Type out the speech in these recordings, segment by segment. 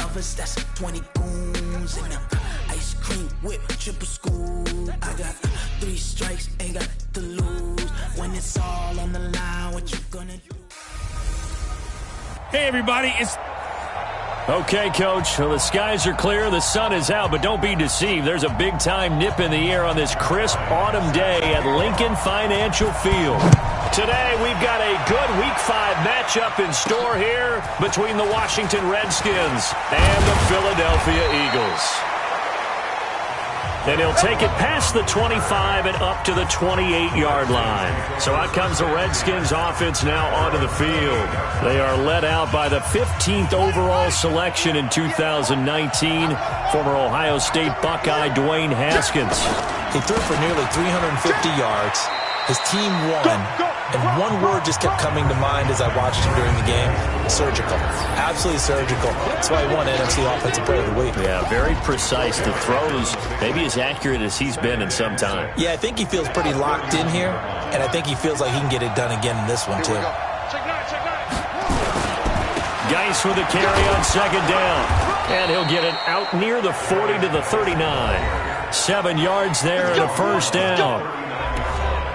lovers, that's 20 goons in them. Ice cream whip, triple scoop. I got 3 strikes, ain't got to lose. When it's all on the line, what you gonna do? Hey, everybody, it's... Okay, Coach, well, the skies are clear, the sun is out, but don't be deceived. There's a big-time nip in the air on this crisp autumn day at Lincoln Financial Field. Today, we've got a good Week 5 matchup in store here between the Washington Redskins and the Philadelphia Eagles. And he'll take it past the 25 and up to the 28-yard line. So out comes the Redskins offense now onto the field. They are led out by the 15th overall selection in 2019, former Ohio State Buckeye Dwayne Haskins. He threw for nearly 350 yards. His team won. And one word just kept coming to mind as I watched him during the game: surgical. Absolutely surgical. That's why he won NFC Offensive Player of the Week. Yeah, very precise. The throws maybe as accurate as he's been in some time. Yeah, I think he feels pretty locked in here, and I think he feels like he can get it done again in this one, too. Geis with the carry on second down. And he'll get it out near the 40 to the 39. 7 yards there and a first down.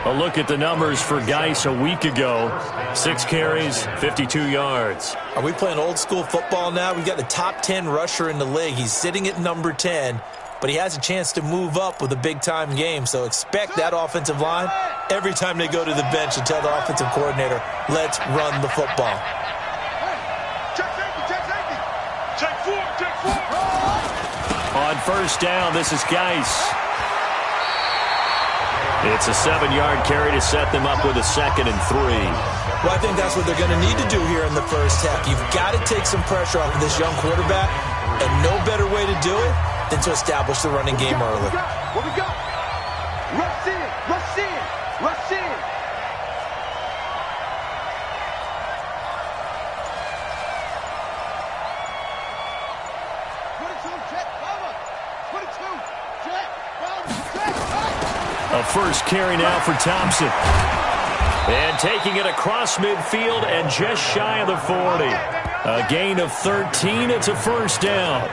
A look at the numbers for Geis a week ago. 6 carries, 52 yards. Are we playing old school football now? We've got the top 10 rusher in the league. He's sitting at number 10, but he has a chance to move up with a big-time game. So expect that offensive line every time they go to the bench to tell the offensive coordinator, let's run the football. On first down, this is Geis. It's a 7-yard carry to set them up with a 2nd and 3. Well, I think that's what they're going to need to do here in the first half. You've got to take some pressure off of this young quarterback, and no better way to do it than to establish the running game early. What we got? Rush in, rush in, rush in. A first carry now for Thompson. And taking it across midfield and just shy of the 40. A gain of 13. It's a first down.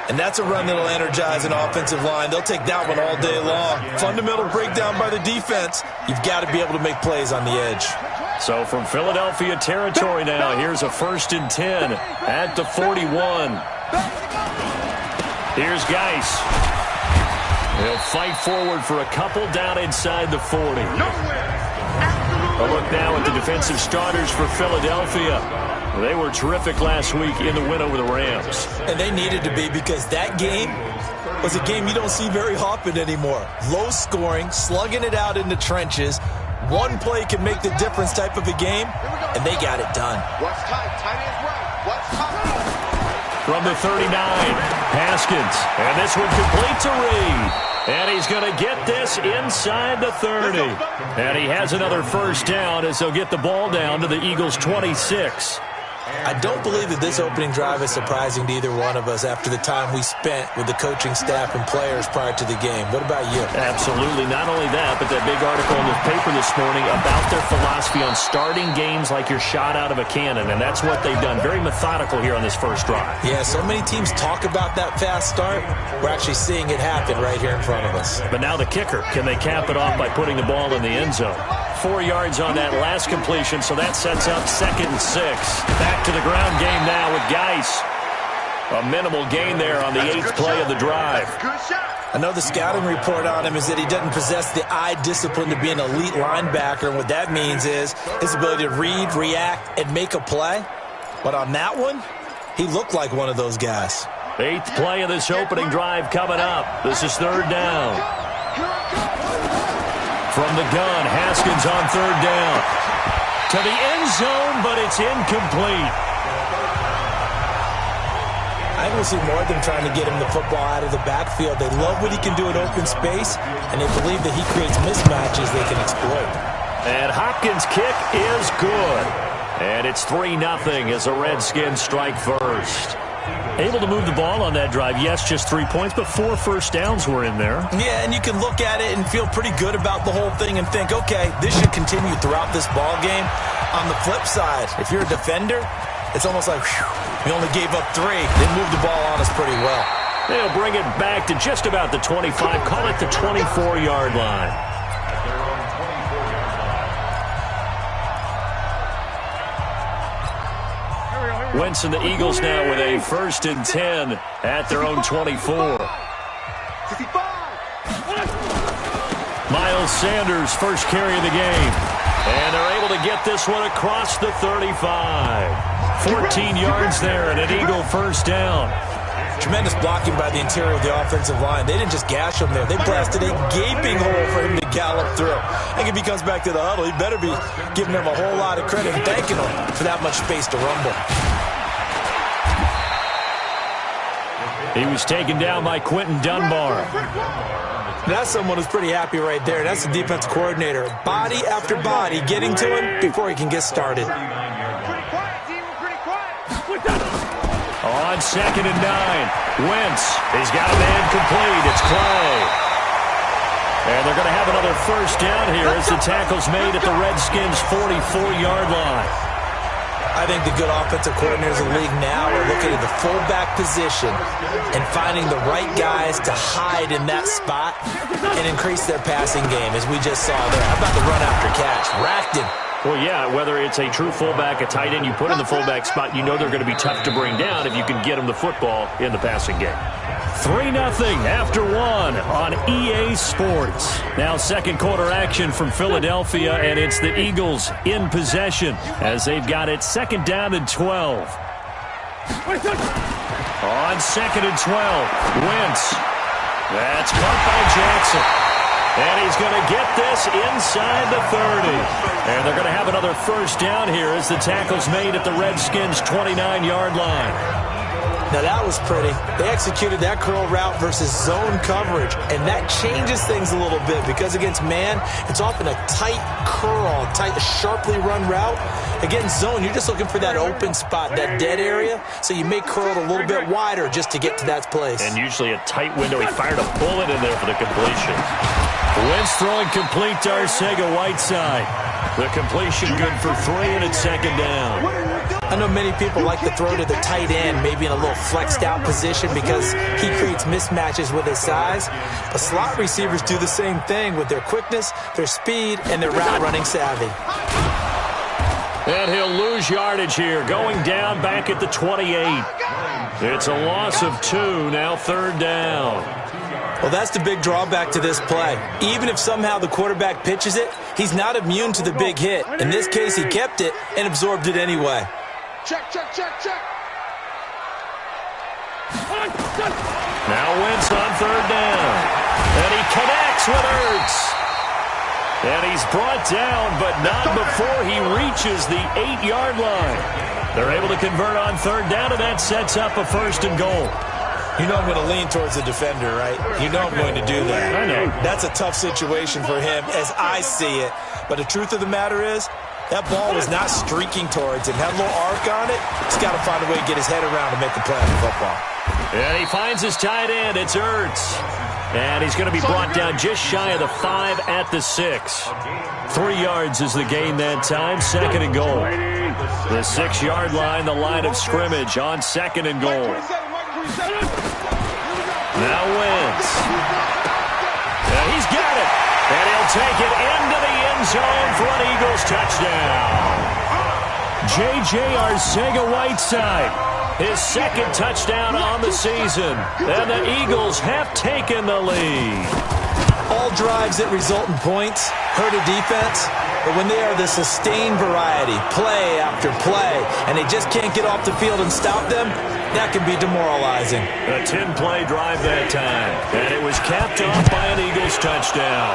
And that's a run that'll energize an offensive line. They'll take that one all day long. Fundamental breakdown by the defense. You've got to be able to make plays on the edge. So from Philadelphia territory now, here's a 1st and 10 at the 41. Here's Geis. He'll fight forward for a couple down inside the 40. A look now at the defensive starters for Philadelphia. They were terrific last week in the win over the Rams. And they needed to be, because that game was a game you don't see very often anymore. Low scoring, slugging it out in the trenches. One play can make the difference type of a game, and they got it done. Watch tight, tight ends right. Watch tight. From the 39, Haskins. And this one complete to Reed. And he's going to get this inside the 30. And he has another first down as they'll get the ball down to the Eagles' 26. I don't believe that this opening drive is surprising to either one of us after the time we spent with the coaching staff and players prior to the game. What about you? Absolutely. Not only that, but that big article in the paper this morning about their philosophy on starting games like you're shot out of a cannon, and that's what they've done. Very methodical here on this first drive. Yeah, so many teams talk about that fast start. We're actually seeing it happen right here in front of us. But now the kicker. Can they cap it off by putting the ball in the end zone? 4 yards on that last completion, so that sets up 2nd and 6. Back to the ground game now with Geis. A minimal gain there on the 8th play of the drive. I know the scouting report on him is that he doesn't possess the eye discipline to be an elite linebacker, and what that means is his ability to read, react, and make a play. But on that one, he looked like one of those guys. 8th play of this opening drive coming up. This is 3rd down. From the gun, Haskins on 3rd down. To the end zone, but it's incomplete. I think we'll see more of them trying to get him the football out of the backfield. They love what he can do in open space, and they believe that he creates mismatches they can exploit. And Hopkins' kick is good. And it's 3-0 as the Redskins strike first. Able to move the ball on that drive. Yes, just 3 points, but 4 first downs were in there. Yeah, and you can look at it and feel pretty good about the whole thing and think, okay, this should continue throughout this ball game. On the flip side, if you're a defender, it's almost like, whew, We only gave up 3. They moved the ball on us pretty well. They'll bring it back to just about the 25. Call it the 24-yard line. Wentz and the Eagles now with a 1st and 10 at their own 24. Miles Sanders, first carry of the game. And they're able to get this one across the 35. 14 yards there and an Eagle first down. Tremendous blocking by the interior of the offensive line. They didn't just gash him there. They blasted a gaping hole for him to gallop through. I think if he comes back to the huddle, he better be giving them a whole lot of credit and thanking them for that much space to rumble. He was taken down by Quentin Dunbar. That's someone who's pretty happy right there. That's the defense coordinator. Body after body getting to him before he can get started. On 2nd and 9, Wentz. He's got a man complete. It's Clay. And they're going to have another first down here as the tackle's made at the Redskins' 44-yard line. I think the good offensive coordinators in the league now are looking at the fullback position and finding the right guys to hide in that spot and increase their passing game, as we just saw there. How about the run after catch? Racked him. Well, yeah, whether it's a true fullback, a tight end, you put in the fullback spot, you know they're going to be tough to bring down if you can get them the football in the passing game. 3-0 after 1 on EA Sports. Now second quarter action from Philadelphia, and it's the Eagles in possession as they've got it 2nd down and 12. On 2nd and 12, Wentz. That's caught by Jackson. And he's going to get this inside the 30. And they're going to have another first down here as the tackle's made at the Redskins' 29-yard line. Now that was pretty. They executed that curl route versus zone coverage, and that changes things a little bit because against man, it's often a tight curl, tight, sharply run route. Against zone, you're just looking for that open spot, that dead area, so you may curl it a little bit wider just to get to that place. And usually a tight window. He fired a bullet in there for the completion. Wentz throwing complete to Arcega-Whiteside. The completion good for 3, and it's 2nd down. I know many people like to throw to the tight end, maybe in a little flexed out position because he creates mismatches with his size. But slot receivers do the same thing with their quickness, their speed, and their route running savvy. And he'll lose yardage here, going down back at the 28. It's a loss of 2, now 3rd down. Well, that's the big drawback to this play. Even if somehow the quarterback pitches it, he's not immune to the big hit. In this case, he kept it and absorbed it anyway. Check. Now Wentz on 3rd down. And he connects with Ertz. And he's brought down, but not before he reaches the 8-yard line. They're able to convert on 3rd down, and that sets up a 1st and goal. You know I'm going to lean towards the defender, right? You know I'm going to do that. I know. That's a tough situation for him as I see it. But the truth of the matter is, that ball was not streaking towards him. Had a little arc on it. He's got to find a way to get his head around to make the play on the football. And he finds his tight end. It's Ertz. And he's going to be brought down just shy of the 5 at the 6. 3 yards is the gain that time. 2nd and goal. The 6-yard line, the line of scrimmage on 2nd and goal. Now Wentz. And he's got it. And he'll take it into the end zone for an Eagles touchdown. J.J. Arcega-Whiteside, his 2nd touchdown on the season. And the Eagles have taken the lead. All drives that result in points hurt a defense, but when they are the sustained variety, play after play, and they just can't get off the field and stop them, that can be demoralizing. A 10-play drive that time, and it was capped off by an Eagles touchdown.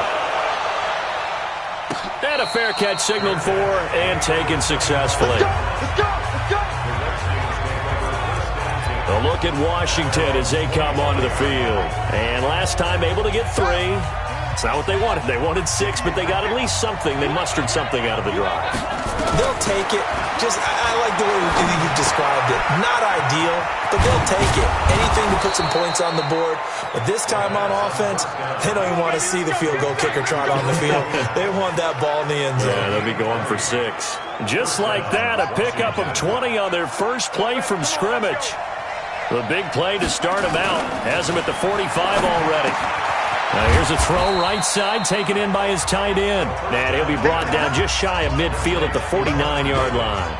And a fair catch signaled for and taken successfully. Let's go. A look at Washington as they come onto the field. And last time able to get 3. It's not what they wanted. They wanted 6, but they got at least something. They mustered something out of the drive. They'll take it. I like the way you described it. Not ideal, but they'll take it. Anything to put some points on the board. But this time on offense, they don't even want to see the field goal kicker trot on the field. They want that ball in the end zone. Yeah, they'll be going for 6. Just like that, a pickup of 20 on their first play from scrimmage. The big play to start him out. Has him at the 45 already. Now here's a throw right side, taken in by his tight end. And he'll be brought down just shy of midfield at the 49-yard line.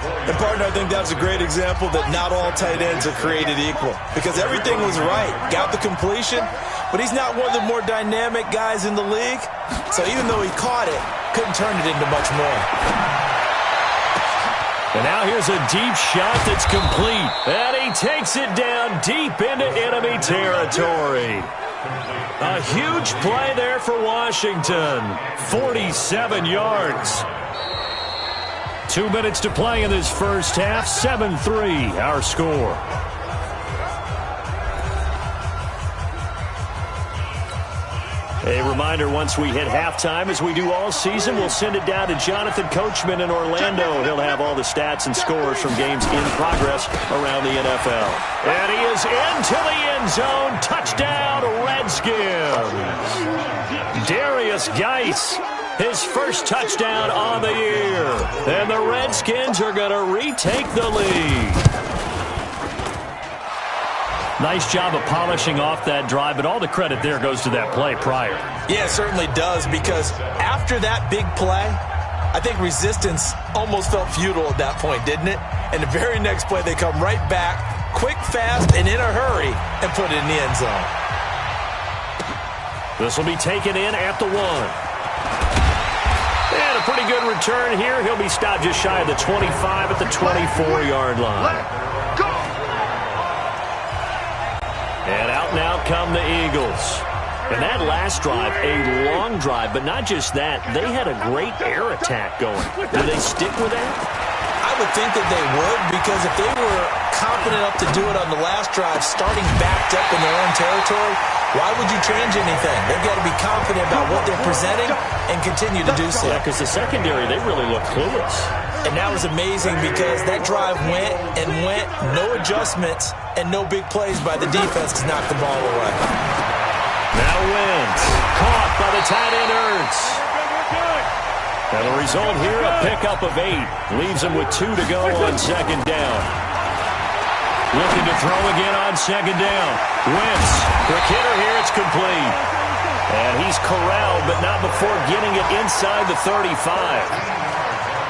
And, partner, I think that's a great example that not all tight ends are created equal. Because everything was right. Got the completion, but he's not one of the more dynamic guys in the league. So even though he caught it, couldn't turn it into much more. And now here's a deep shot that's complete. And he takes it down deep into enemy territory. A huge play there for Washington. 47 yards. 2 minutes to play in this first half. 7-3 our score. A reminder, once we hit halftime, as we do all season, we'll send it down to Jonathan Coachman in Orlando. He'll have all the stats and scores from games in progress around the NFL. And he is into the end zone. Touchdown, Redskins. Darius Geis, his first touchdown on the year. And the Redskins are going to retake the lead. Nice job of polishing off that drive, but all the credit there goes to that play prior. Yeah, it certainly does, because after that big play, I think resistance almost felt futile at that point, didn't it? And the very next play, they come right back, quick, fast, and in a hurry, and put it in the end zone. This will be taken in at the 1. And a pretty good return here. He'll be stopped just shy of the 25 at the 24-yard line. And out now come the Eagles. And that last drive, a long drive, but not just that. They had a great air attack going. Do they stick with that? I would think that they would, because if they were confident enough to do it on the last drive, starting backed up in their own territory, why would you change anything? They've got to be confident about what they're presenting and continue to do so. Yeah, because the secondary, they really look clueless. And that was amazing, because that drive went and went, no adjustments, and no big plays by the defense to knock the ball away. Now Wentz, caught by the tight end Ertz. And the result here, a pickup of 8. Leaves him with 2 to go on second down. Looking to throw again on second down. Wentz, quick hitter here, it's complete. And he's corralled, but not before getting it inside the 35.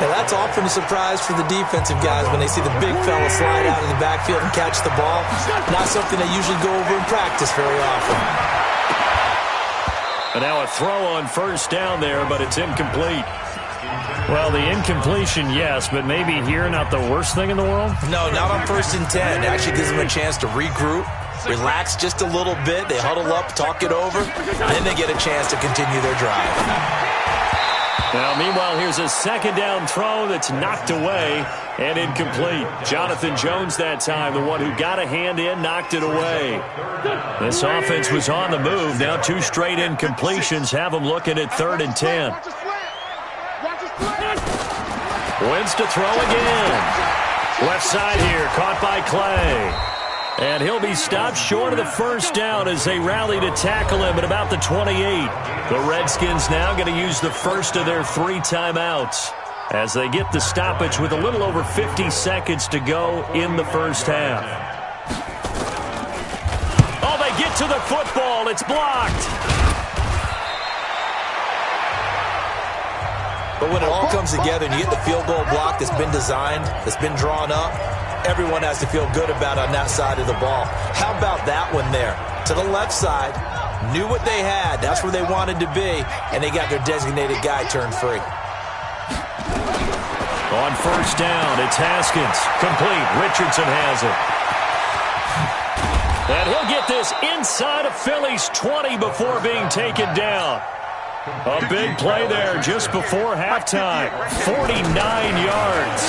Now, that's often a surprise for the defensive guys when they see the big fella slide out of the backfield and catch the ball. Not something they usually go over in practice very often. And now a throw on first down there, but it's incomplete. Well, the incompletion, yes, but maybe here not the worst thing in the world? No, not on 1st and 10. It actually gives them a chance to regroup, relax just a little bit. They huddle up, talk it over, and then they get a chance to continue their drive. Now, meanwhile, here's a second down throw that's knocked away and incomplete. Jonathan Jones that time, the one who got a hand in, knocked it away. This offense was on the move. Now 2 straight incompletions have them looking at 3rd and 10. Wentz to throw again. Left side here, caught by Clay. And he'll be stopped short of the first down as they rally to tackle him at about the 28. The Redskins now going to use the first of their 3 timeouts as they get the stoppage with a little over 50 seconds to go in the first half. Oh, they get to the football. It's blocked. But when it all comes together and you get the field goal block that's been designed, that's been drawn up, everyone has to feel good about on that side of the ball. How about that one there? To the left side, knew what they had. That's where they wanted to be, and they got their designated guy turned free. On first down, it's Haskins. Complete. Richardson has it. And he'll get this inside of Philly's 20 before being taken down. A big play there just before halftime. 49 yards.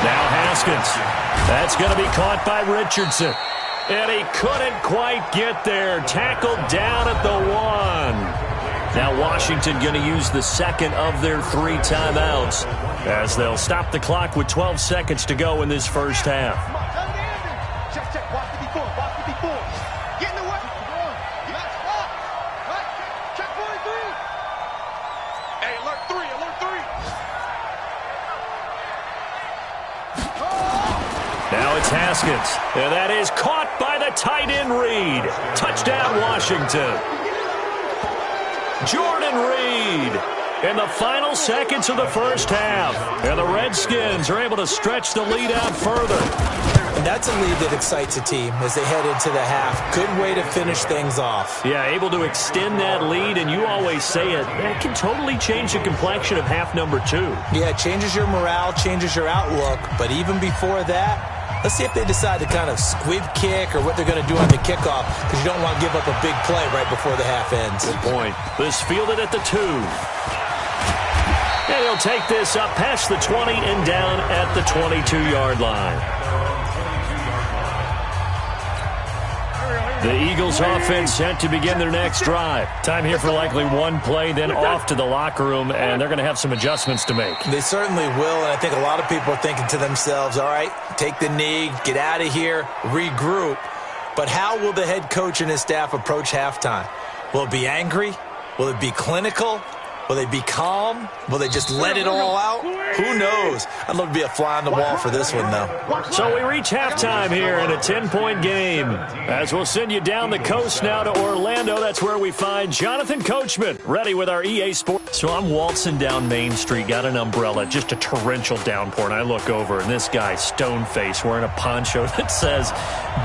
Now Haskins. That's going to be caught by Richardson. And he couldn't quite get there. Tackled down at the 1. Now Washington going to use the second of their 3 timeouts as they'll stop the clock with 12 seconds to go in this first half. Check. Watch 54. Get in the way. Check 43. Hey, alert 3. Now it's Haskins, and that is caught by the tight end Reed. Touchdown, Washington. Jordan Reed in the final seconds of the first half. And the Redskins are able to stretch the lead out further. And that's a lead that excites a team as they head into the half. Good way to finish things off. Yeah, able to extend that lead, and you always say it can totally change the complexion of half number 2. Yeah, it changes your morale, changes your outlook. But even before that, let's see if they decide to kind of squib kick or what they're going to do on the kickoff, because you don't want to give up a big play right before the half ends. Good point. This fielded at the 2. And he'll take this up past the 20 and down at the 22-yard line. The Eagles offense set to begin their next drive. Time here for likely one play, then off to the locker room, and they're going to have some adjustments to make. They certainly will, and I think a lot of people are thinking to themselves, all right, take the knee, get out of here, regroup. But how will the head coach and his staff approach halftime? Will it be angry? Will it be clinical? Will they be calm? Will they just let it all out? Who knows? I'd love to be a fly on the wall for this one, though. So we reach halftime here in a 10-point game. As we'll send you down the coast now to Orlando. That's where we find Jonathan Coachman, ready with our EA Sports. So I'm waltzing down Main Street, got an umbrella, just a torrential downpour, and I look over, and this guy, stone-faced, wearing a poncho that says,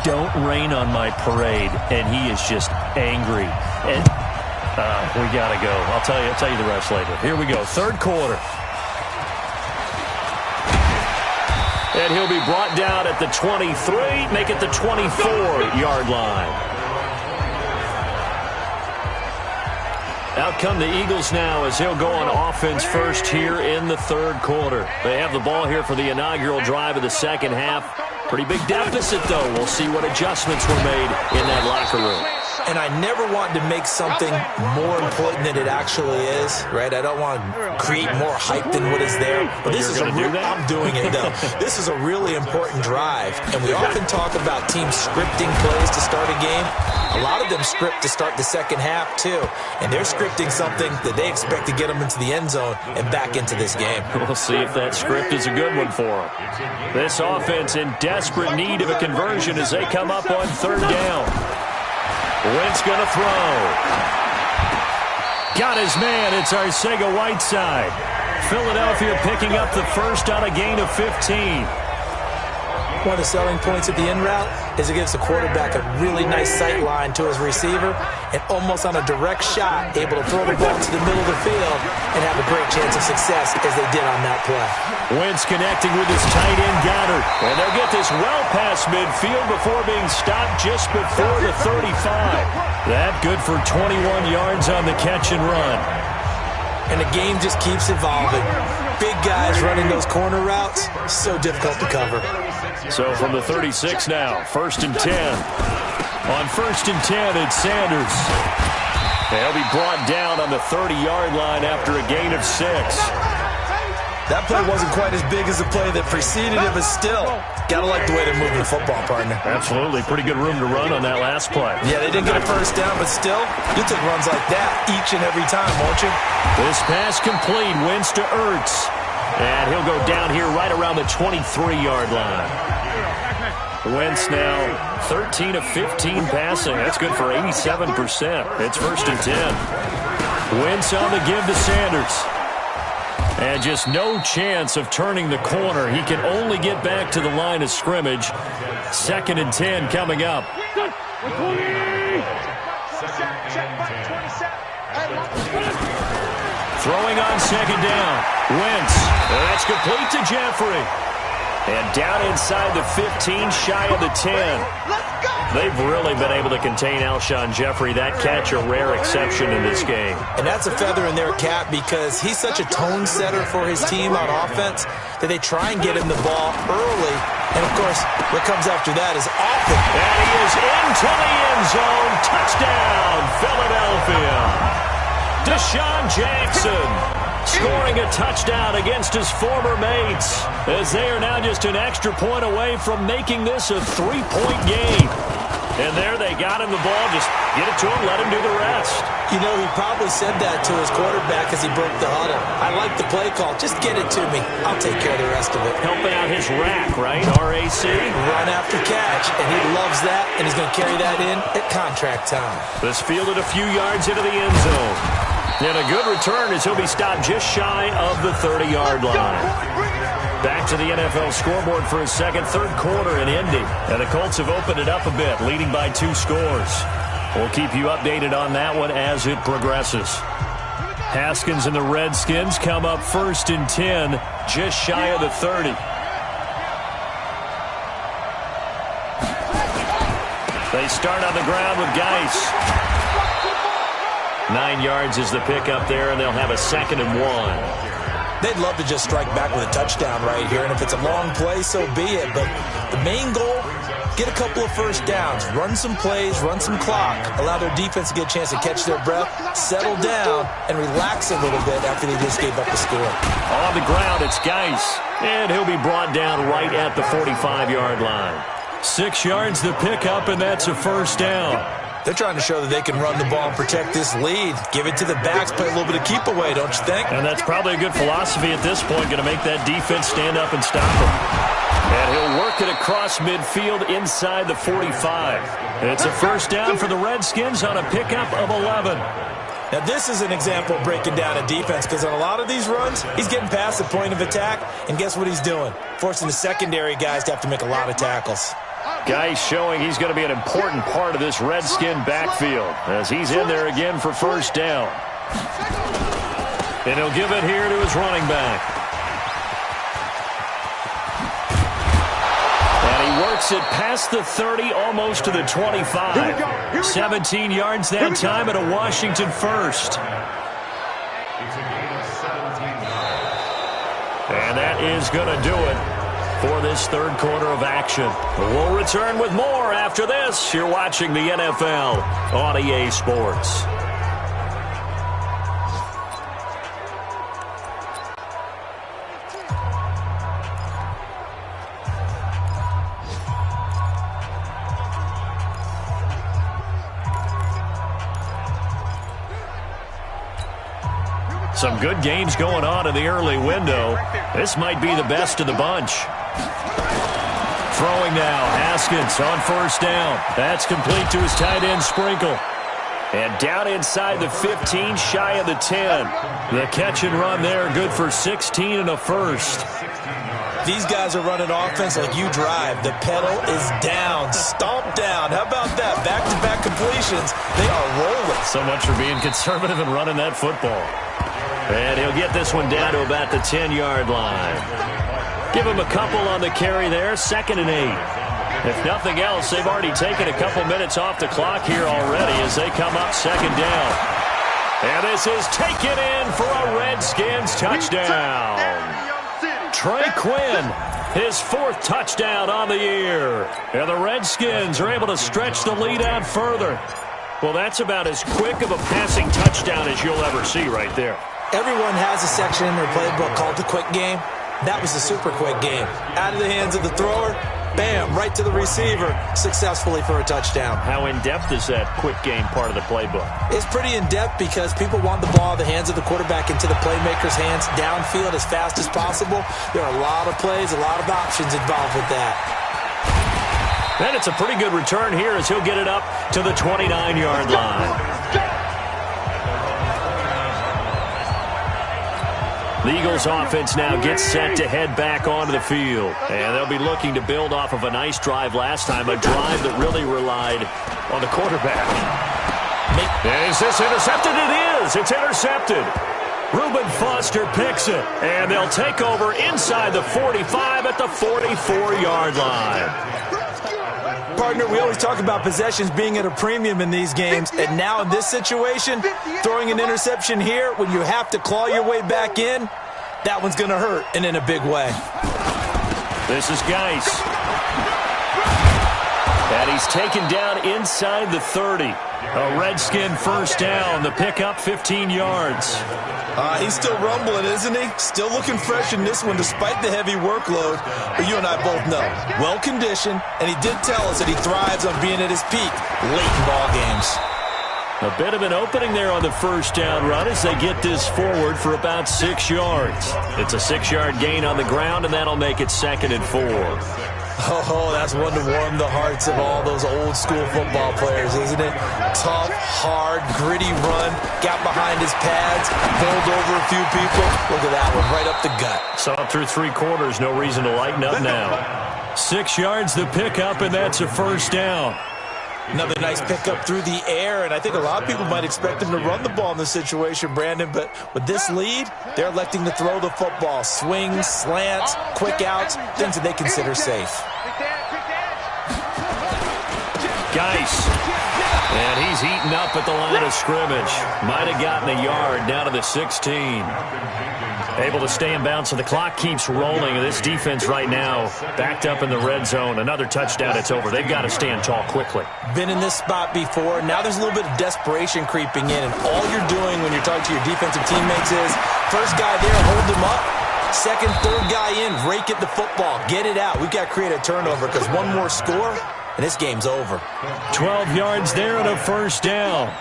"Don't rain on my parade," and he is just angry. And we got to go. I'll tell you the rest later. Here we go. Third quarter. And he'll be brought down at the 23, make it the 24-yard line. Out come the Eagles now as he'll go on offense first here in the third quarter. They have the ball here for the inaugural drive of the second half. Pretty big deficit, though. We'll see what adjustments were made in that locker room. And I never want to make something more important than it actually is, right? I don't want to create more hype than what is there. But this is I'm doing it, though. This is a really important drive. And we often talk about teams scripting plays to start a game. A lot of them script to start the second half, too. And they're scripting something that they expect to get them into the end zone and back into this game. We'll see if that script is a good one for them. This offense in desperate need of a conversion as they come up on third down. Wentz going to throw. Got his man. It's Arcega-Whiteside. Philadelphia picking up the first on a gain of 15. One of the selling points of the in route is it gives the quarterback a really nice sight line to his receiver and almost on a direct shot able to throw the ball to the middle of the field and have a great chance of success as they did on that play. Wentz connecting with his tight end Goddard. And they'll get this well past midfield before being stopped just before the 35. That good for 21 yards on the catch and run. And the game just keeps evolving. Big guys running those corner routes, so difficult to cover. So from the 36 now, 1st and 10. On 1st and 10, it's Sanders. They'll be brought down on the 30-yard line after a gain of 6. That play wasn't quite as big as the play that preceded it, but still, gotta like the way they're moving the football, partner. Absolutely. Pretty good room to run on that last play. Yeah, they didn't get a first down, but still, you take runs like that each and every time, won't you? This pass complete. Wentz to Ertz. And he'll go down here right around the 23-yard line. Wentz now 13 of 15 passing. That's good for 87%. It's 1st and 10. Wentz on the give to Sanders. And just no chance of turning the corner. He can only get back to the line of scrimmage. 2nd and 10 coming up. Throwing on 2nd down. Wentz. That's complete to Jeffrey. And down inside the 15, shy of the 10. They've really been able to contain Alshon Jeffrey. That catch a rare exception in this game. And that's a feather in their cap because he's such a tone setter for his team on offense that they try and get him the ball early. And, of course, what comes after that is often. And he is into the end zone. Touchdown, Philadelphia. Deshaun Jackson scoring a touchdown against his former mates, as they are now just an extra point away from making this a 3-point game. And there they got him the ball. Just get it to him, let him do the rest. You know, he probably said that to his quarterback as he broke the huddle. I like the play call. Just get it to me. I'll take care of the rest of it. Helping out his rack, right? RAC. Run after catch, and he loves that, and he's going to carry that in at contract time. This fielded a few yards into the end zone. And a good return as he'll be stopped just shy of the 30-yard line. Back to the NFL scoreboard for his third quarter in Indy. And the Colts have opened it up a bit, leading by 2 scores. We'll keep you updated on that one as it progresses. Haskins and the Redskins come up 1st and 10, just shy of the 30. They start on the ground with Geis. 9 yards is the pickup there, and they'll have a 2nd and 1. They'd love to just strike back with a touchdown right here, and if it's a long play, so be it. But the main goal, get a couple of first downs, run some plays, run some clock, allow their defense to get a chance to catch their breath, settle down, and relax a little bit after they just gave up the score. On the ground, it's Geis, and he'll be brought down right at the 45-yard line. 6 yards the pickup, and that's a 1st down. They're trying to show that they can run the ball and protect this lead. Give it to the backs, play a little bit of keep away, don't you think? And that's probably a good philosophy at this point, going to make that defense stand up and stop him. And he'll work it across midfield inside the 45. And it's a 1st down for the Redskins on a pickup of 11. Now, this is an example of breaking down a defense, because on a lot of these runs, he's getting past the point of attack, and guess what he's doing? Forcing the secondary guys to have to make a lot of tackles. Geis showing he's going to be an important part of this Redskin backfield as he's in there again for 1st down. And he'll give it here to his running back. And he works it past the 30, almost to the 25. 17 yards that time and a Washington 1st. And that is going to do it for this 3rd quarter of action. We'll return with more after this. You're watching the NFL on EA Sports. Some good games going on in the early window. This might be the best of the bunch. Throwing now, Haskins on 1st down. That's complete to his tight end, Sprinkle. And down inside the 15, shy of the 10. The catch and run there, good for 16 and a 1st. These guys are running offense like you drive. The pedal is down, stomp down. How about that? Back-to-back completions. They are rolling. So much for being conservative and running that football. And he'll get this one down to about the 10-yard line. Give him a couple on the carry there, 2nd and 8. If nothing else, they've already taken a couple minutes off the clock here already as they come up 2nd down. And this is taken in for a Redskins touchdown. Trey Quinn, his 4th touchdown on the year. And the Redskins are able to stretch the lead out further. Well, that's about as quick of a passing touchdown as you'll ever see right there. Everyone has a section in their playbook called the quick game. That was a super quick game. Out of the hands of the thrower, bam, right to the receiver, successfully for a touchdown. How in-depth is that quick game part of the playbook? It's pretty in-depth because people want the ball in the hands of the quarterback into the playmaker's hands downfield as fast as possible. There are a lot of plays, a lot of options involved with that. And it's a pretty good return here as he'll get it up to the 29-yard line. The Eagles offense now gets set to head back onto the field. And they'll be looking to build off of a nice drive last time, a drive that really relied on the quarterback. Is this intercepted? It is. It's intercepted. Reuben Foster picks it. And they'll take over inside the 45 at the 44-yard line. Partner, we always talk about possessions being at a premium in these games, and now in this situation, throwing an interception here when you have to claw your way back in, that one's going to hurt, and in a big way. This is Geis. And he's taken down inside the 30. A Redskin first down. The pickup 15 yards. He's still rumbling, isn't he? Still looking fresh in this one despite the heavy workload. But you and I both know, well-conditioned, and he did tell us that he thrives on being at his peak late in ball games. A bit of an opening there on the first down run as they get this forward for about 6 yards. It's a 6-yard gain on the ground, and that'll make it 2nd and 4. Oh, that's one to warm the hearts of all those old-school football players, isn't it? Tough, hard, gritty run, got behind his pads, bowled over a few people. Look at that one, right up the gut. Saw it through 3 quarters, no reason to lighten up now. 6 yards the pickup, and that's a first down. Another nice pickup through the air, and I think a lot of people might expect him to run the ball in this situation, Brandon, but with this lead, they're electing to throw the football. Swings, slants, quick outs, things that they consider safe. Geis. And he's eaten up at the line of scrimmage. Might have gotten a yard down to the 16. Able to stay in bounds, so the clock keeps rolling. This defense right now backed up in the red zone. Another touchdown, it's over. They've got to stand tall quickly. Been in this spot before. Now there's a little bit of desperation creeping in, and all you're doing when you're talking to your defensive teammates is first guy there, hold him up. Second, third guy in, rake at the football. Get it out. We've got to create a turnover because one more score, and this game's over. 12 yards there and a first down.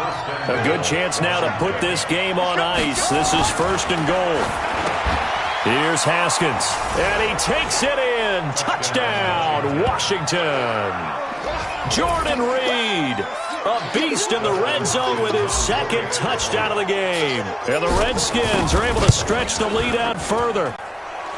A good chance now to put this game on ice. This is 1st and goal. Here's Haskins, and he takes it in. Touchdown, Washington. Jordan Reed, a beast in the red zone with his 2nd touchdown of the game. And the Redskins are able to stretch the lead out further.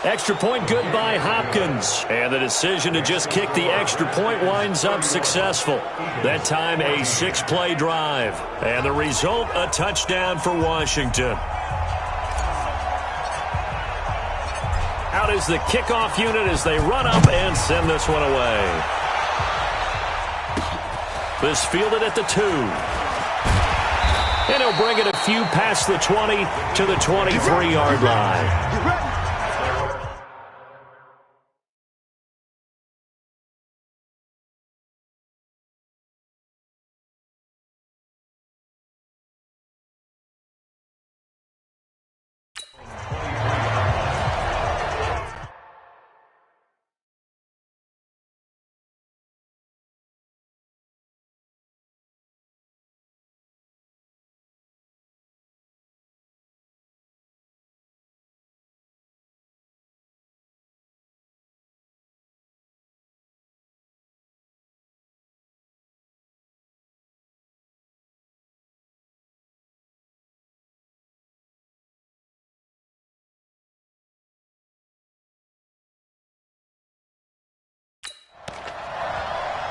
Extra point good by Hopkins. And the decision to just kick the extra point winds up successful. That time a 6-play drive. And the result, a touchdown for Washington. Out is the kickoff unit as they run up and send this one away. This fielded at the 2. And he'll bring it a few past the 20 to the 23-yard line.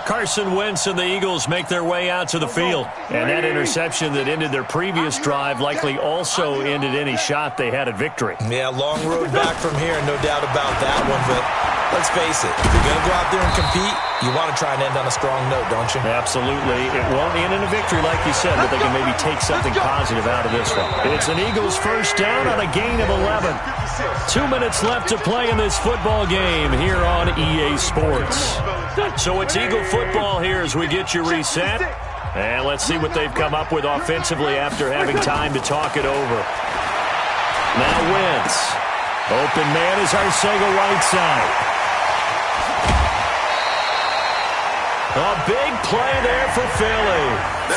Carson Wentz and the Eagles make their way out to the field. And that interception that ended their previous drive likely also ended any shot they had at victory. Yeah, long road back from here, no doubt about that one. But let's face it, if you're going to go out there and compete, you want to try and end on a strong note, don't you? Absolutely. It won't end in a victory like you said, but they can maybe take something positive out of this one. It's an Eagles first down on a gain of 11. 2 minutes left to play in this football game here on EA Sports. So it's Eagle football here as we get you reset. And let's see what they've come up with offensively after having time to talk it over. Now Wentz. Open man is Arcega right side. A big play there for Philly.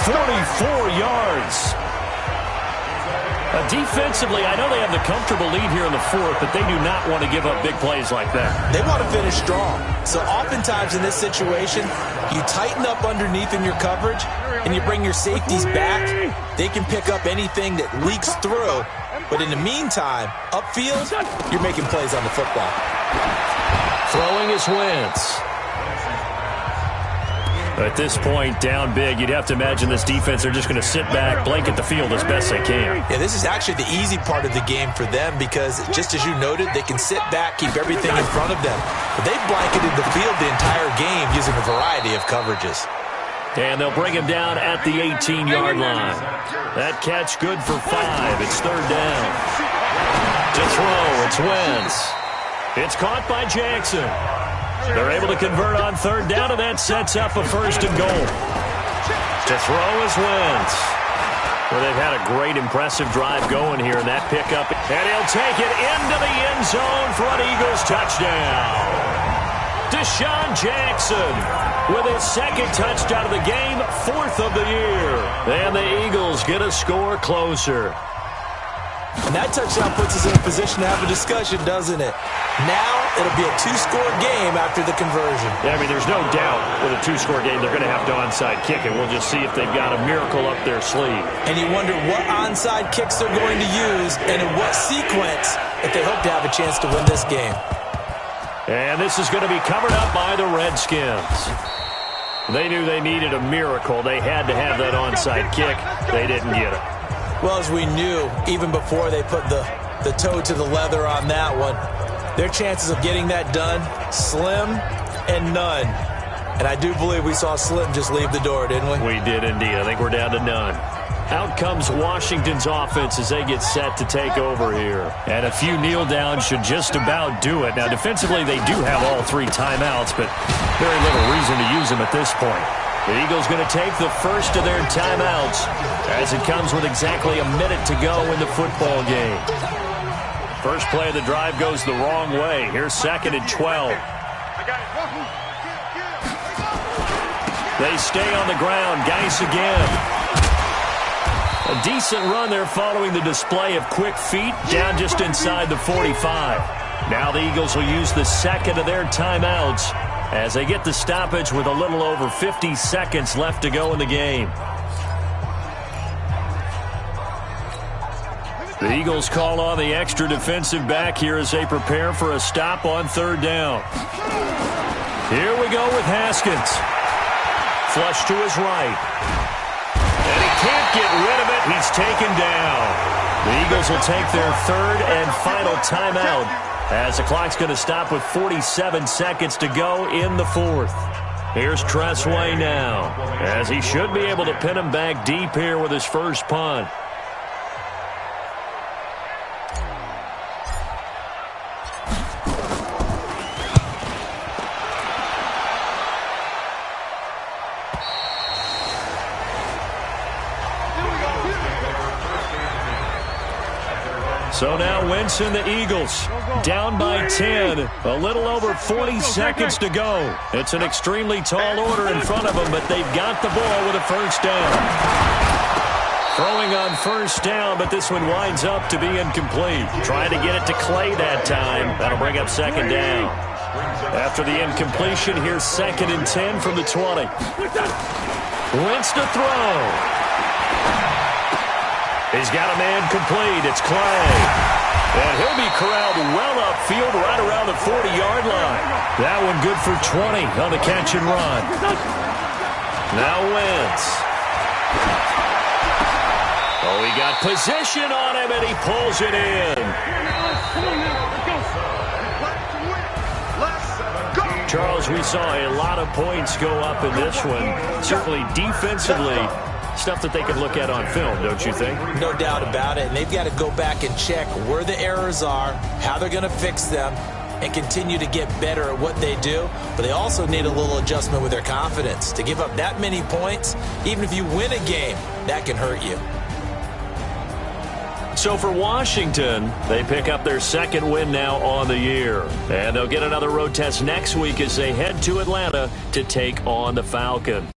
44 yards. Defensively, I know they have the comfortable lead here in the 4th, but they do not want to give up big plays like that. They want to finish strong. So oftentimes in this situation, you tighten up underneath in your coverage, and you bring your safeties back. They can pick up anything that leaks through. But in the meantime, upfield, you're making plays on the football. Throwing is Wentz. At this point, down big, you'd have to imagine this defense, they're just going to sit back, blanket the field as best they can. Yeah, this is actually the easy part of the game for them because, just as you noted, they can sit back, keep everything in front of them. But they've blanketed the field the entire game using a variety of coverages. And they'll bring him down at the 18-yard line. That catch good for 5. It's 3rd down. To throw, it's Wentz. It's caught by Jackson. They're able to convert on 3rd down, and that sets up a 1st and goal. To throw is Wentz. Well, they've had a great, impressive drive going here in that pickup. And he'll take it into the end zone for an Eagles touchdown. Deshaun Jackson with his second touchdown of the game, 4th of the year. And the Eagles get a score closer. And that touchdown puts us in a position to have a discussion, doesn't it? Now it'll be a 2-score game after the conversion. Yeah, I mean, there's no doubt with a 2-score game they're going to have to onside kick it. We'll just see if they've got a miracle up their sleeve. And you wonder what onside kicks they're going to use and in what sequence if they hope to have a chance to win this game. And this is going to be covered up by the Redskins. They knew they needed a miracle. They had to have that onside kick. They didn't get it. Well, as we knew, even before they put the toe to the leather on that one, their chances of getting that done, slim and none. And I do believe we saw Slim just leave the door, didn't we? We did indeed. I think we're down to none. Out comes Washington's offense as they get set to take over here. And a few kneel downs should just about do it. Now, defensively, they do have all 3 timeouts, but very little reason to use them at this point. The Eagles going to take the first of their timeouts as it comes with exactly a minute to go in the football game. First play of the drive goes the wrong way. Here's 2nd and 12. They stay on the ground. Geis again. A decent run there following the display of quick feet down just inside the 45. Now the Eagles will use the second of their timeouts as they get the stoppage with a little over 50 seconds left to go in the game. The Eagles call on the extra defensive back here as they prepare for a stop on 3rd down. Here we go with Haskins. Flush to his right. And he can't get rid of it. He's taken down. The Eagles will take their 3rd and final timeout as the clock's going to stop with 47 seconds to go in the 4th. Here's Tressway now, as he should be able to pin him back deep here with his first punt. So now Wentz and the Eagles down by 10. A little over 40 seconds to go. It's an extremely tall order in front of them, but they've got the ball with a first down. Throwing on first down, but this one winds up to be incomplete. Trying to get it to Clay that time. That'll bring up 2nd down. After the incompletion, here's 2nd and 10 from the 20. Wentz to throw. He's got a man complete. It's Clay. And he'll be corralled well upfield right around the 40-yard line. That one good for 20 on the catch and run. Now Wentz. Oh, he got position on him, and he pulls it in. Charles, we saw a lot of points go up in this one. Certainly defensively. Stuff that they can look at on film, don't you think? No doubt about it. And they've got to go back and check where the errors are, how they're going to fix them, and continue to get better at what they do. But they also need a little adjustment with their confidence. To give up that many points, even if you win a game, that can hurt you. So for Washington, they pick up their 2nd win now on the year. And they'll get another road test next week as they head to Atlanta to take on the Falcons.